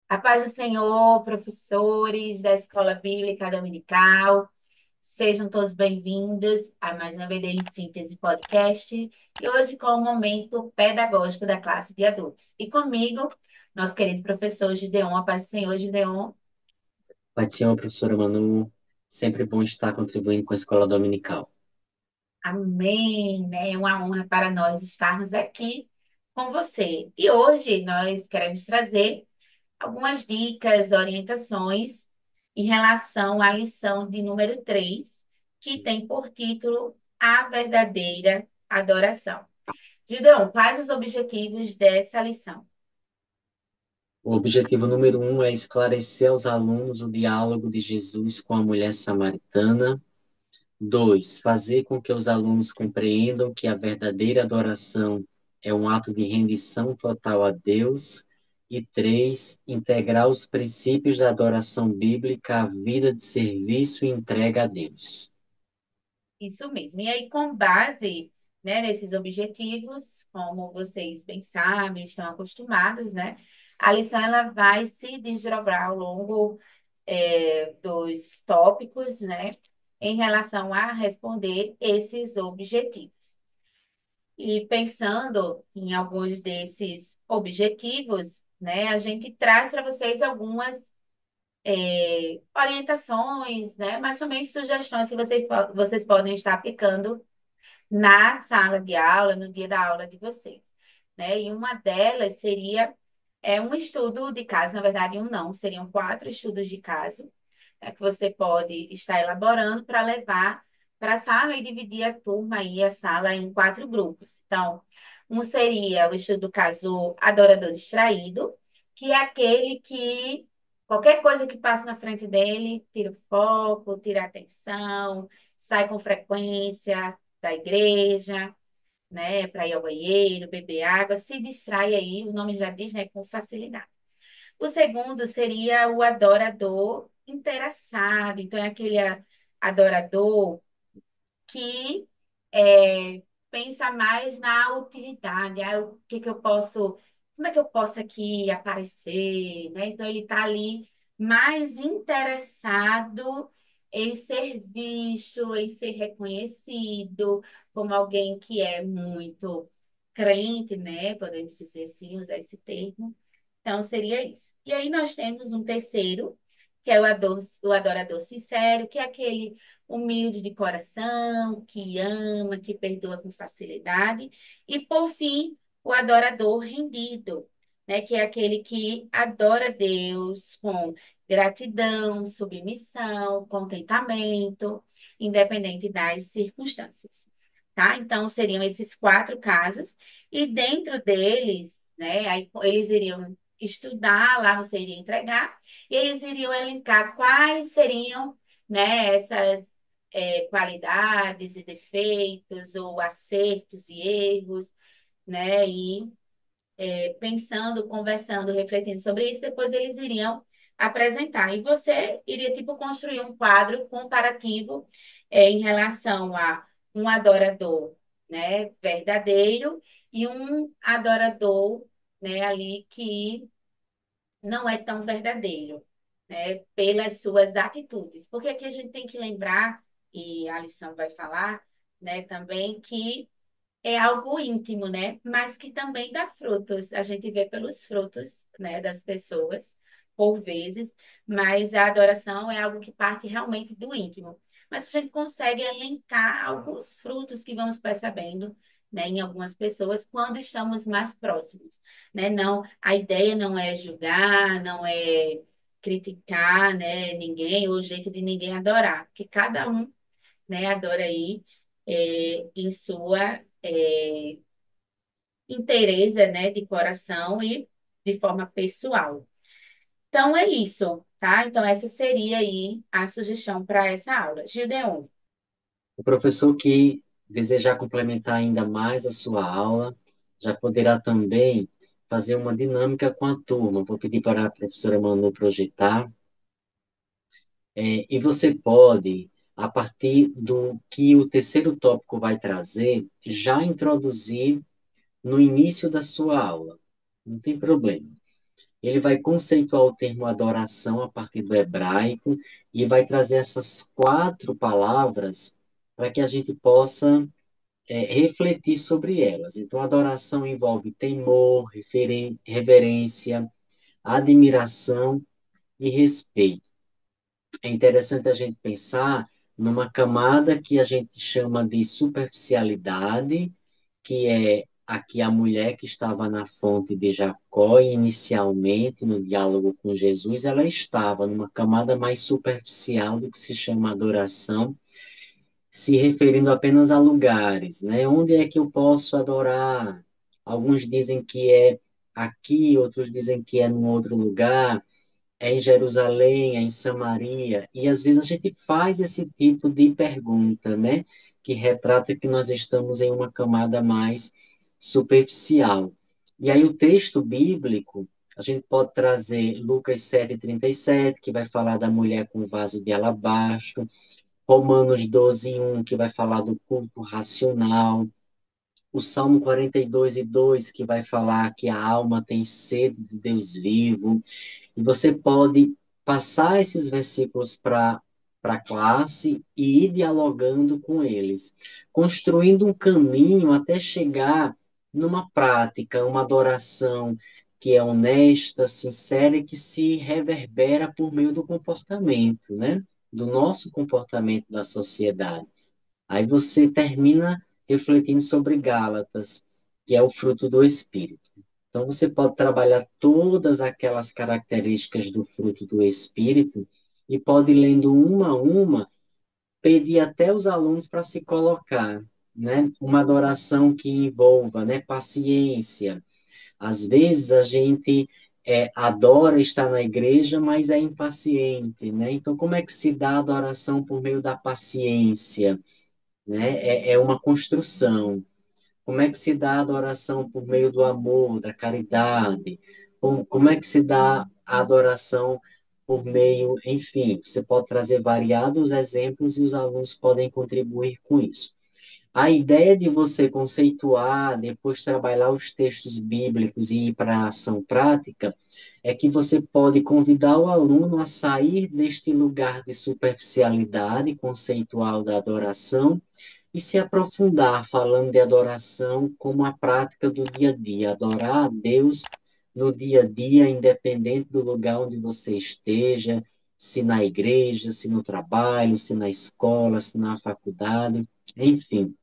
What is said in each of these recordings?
A paz do Senhor, professores da Escola Bíblica Dominical, sejam todos bem-vindos a mais uma BD em Síntese Podcast e hoje com o momento pedagógico da classe de adultos. E comigo, nosso querido professor Gideon, a paz do Senhor, Gideon. Pai do Senhor, professora Manu, sempre bom estar contribuindo com a escola dominical. Amém, né? É uma honra para nós estarmos aqui com você. E hoje nós queremos trazer algumas dicas, orientações em relação à lição de número 3, que tem por título A Verdadeira Adoração. Gideon, quais os objetivos dessa lição? O objetivo número um é esclarecer aos alunos o diálogo de Jesus com a mulher samaritana. Dois, fazer com que os alunos compreendam que a verdadeira adoração é um ato de rendição total a Deus. E três, integrar os princípios da adoração bíblica à vida de serviço e entrega a Deus. Isso mesmo. E aí, com base, né, nesses objetivos, como vocês bem sabem, estão acostumados, né? A lição ela vai se desdobrar ao longo dos tópicos, né, em relação a responder esses objetivos. E pensando em alguns desses objetivos, né, a gente traz para vocês algumas orientações, né, mas também sugestões que vocês podem estar aplicando na sala de aula, no dia da aula de vocês, né? E uma delas seria um estudo de caso, na verdade, um não, seriam 4 estudos de caso, que você pode estar elaborando para levar para a sala e dividir a turma aí, a sala, em 4 grupos. Então, um seria o estudo do caso adorador distraído, que é aquele que qualquer coisa que passa na frente dele tira o foco, tira a atenção, sai com frequência da igreja, né, para ir ao banheiro, beber água, se distrai aí, o nome já diz, né, com facilidade. O segundo seria o adorador interessado. Então, é aquele adorador que pensa mais na utilidade. Ah, o que que eu posso, como é que eu posso aqui aparecer, né? Então, ele está ali mais interessado em ser visto, em ser reconhecido como alguém que é muito crente, né? Podemos dizer assim, usar esse termo. Então, seria isso. E aí nós temos um terceiro, que é o adorador sincero, que é aquele humilde de coração, que ama, que perdoa com facilidade. E, por fim, o adorador rendido, né? Que é aquele que adora Deus com gratidão, submissão, contentamento, independente das circunstâncias. Tá? Então, seriam esses 4 casos, e dentro deles, né, aí eles iriam estudar, lá você iria entregar, e eles iriam elencar quais seriam, né, essas qualidades e defeitos, ou acertos e erros, né, e pensando, conversando, refletindo sobre isso, depois eles iriam apresentar. E você iria, tipo, construir um quadro comparativo em relação a um adorador, né, verdadeiro e um adorador, né, ali que não é tão verdadeiro, né, pelas suas atitudes. Porque aqui a gente tem que lembrar, e a lição vai falar, né, também que é algo íntimo, né? Mas que também dá frutos. A gente vê pelos frutos, né, das pessoas, por vezes, mas a adoração é algo que parte realmente do íntimo. Mas a gente consegue elencar alguns frutos que vamos percebendo, né, em algumas pessoas quando estamos mais próximos, né? Não, a ideia não é julgar, não é criticar, né, ninguém, ou o jeito de ninguém adorar, porque cada um, né, adora aí em sua inteireza, né, de coração e de forma pessoal. Então é isso, tá? Então essa seria aí a sugestão para essa aula. Gideon, O professor que desejar complementar ainda mais a sua aula, já poderá também fazer uma dinâmica com a turma. Vou pedir para a professora Manu projetar. E você pode, a partir do que o terceiro tópico vai trazer, já introduzir no início da sua aula. Não tem problema. ele vai conceituar o termo adoração a partir do hebraico e vai trazer essas quatro palavras para que a gente possa refletir sobre elas. Então, adoração envolve temor, reverência, admiração e respeito. É interessante a gente pensar numa camada que a gente chama de superficialidade, que é aqui a mulher que estava na fonte de Jacó, e inicialmente no diálogo com Jesus, ela estava numa camada mais superficial do que se chama adoração, se referindo apenas a lugares, né? Onde é que eu posso adorar? Alguns dizem que é aqui, outros dizem que é num outro lugar, é em Jerusalém, é em Samaria, e às vezes a gente faz esse tipo de pergunta, né? Que retrata que nós estamos em uma camada mais superficial. E aí o texto bíblico, a gente pode trazer Lucas 7:37, que vai falar da mulher com o vaso de alabastro, Romanos 12:1, que vai falar do culto racional, o Salmo 42:2, que vai falar que a alma tem sede de Deus vivo, e você pode passar esses versículos para a classe e ir dialogando com eles, construindo um caminho até chegar numa prática, uma adoração que é honesta, sincera e que se reverbera por meio do comportamento, né? Do nosso comportamento da sociedade. Aí você termina refletindo sobre Gálatas, que é o fruto do Espírito. Então, você pode trabalhar todas aquelas características do fruto do Espírito e pode, lendo uma a uma, pedir até os alunos para se colocar, né? Uma adoração que envolva, né, paciência. Às vezes a gente adora estar na igreja, mas é impaciente, né? Então, como é que se dá a adoração por meio da paciência? Né? É uma construção. Como é que se dá a adoração por meio do amor, da caridade? Como é que se dá a adoração por meio, enfim, você pode trazer variados exemplos e os alunos podem contribuir com isso. A ideia de você conceituar, depois trabalhar os textos bíblicos e ir para a ação prática, é que você pode convidar o aluno a sair deste lugar de superficialidade conceitual da adoração e se aprofundar falando de adoração como a prática do dia a dia, adorar a Deus no dia a dia, independente do lugar onde você esteja, se na igreja, se no trabalho, se na escola, se na faculdade, enfim,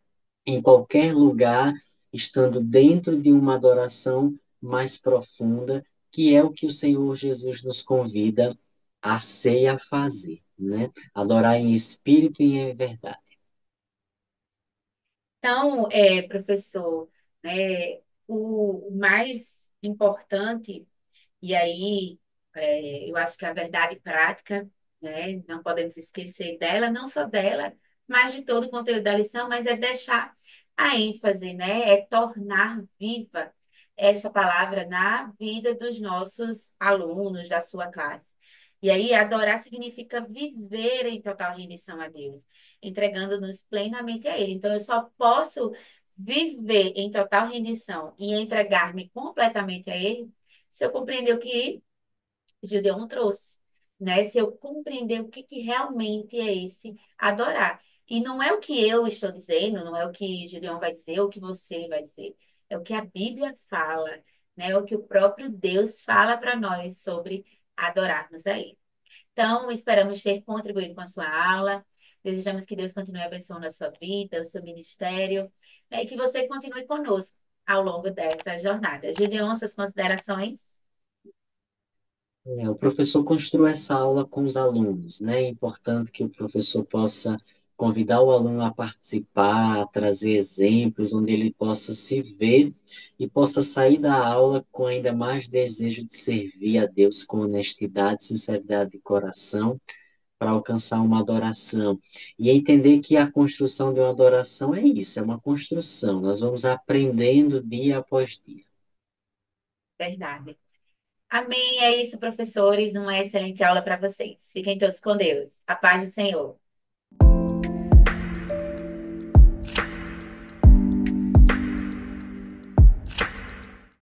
em qualquer lugar, estando dentro de uma adoração mais profunda, que é o que o Senhor Jesus nos convida a ser e a fazer, né? Adorar em espírito e em verdade. Então, professor, o mais importante, e aí eu acho que a verdade prática, né, não podemos esquecer dela, não só dela, mas de todo o conteúdo da lição, mas é deixar a ênfase, né, é tornar viva essa palavra na vida dos nossos alunos, da sua classe. E aí, adorar significa viver em total rendição a Deus, entregando-nos plenamente a Ele. Então, eu só posso viver em total rendição e entregar-me completamente a Ele se eu compreender o que Gideon trouxe, né? Se eu compreender o que realmente é esse adorar. E não é o que eu estou dizendo, não é o que Gideon vai dizer, ou o que você vai dizer. É o que a Bíblia fala, né? É o que o próprio Deus fala para nós sobre adorarmos a Ele. Então, esperamos ter contribuído com a sua aula. Desejamos que Deus continue abençoando a sua vida, o seu ministério, né? E que você continue conosco ao longo dessa jornada. Gideon, suas considerações? O professor construa essa aula com os alunos, né? É importante que o professor possa convidar o aluno a participar, a trazer exemplos, onde ele possa se ver e possa sair da aula com ainda mais desejo de servir a Deus com honestidade, sinceridade de coração, para alcançar uma adoração. E entender que a construção de uma adoração é isso, é uma construção. Nós vamos aprendendo dia após dia. Verdade. Amém. É isso, professores. Uma excelente aula para vocês. Fiquem todos com Deus. A paz do Senhor.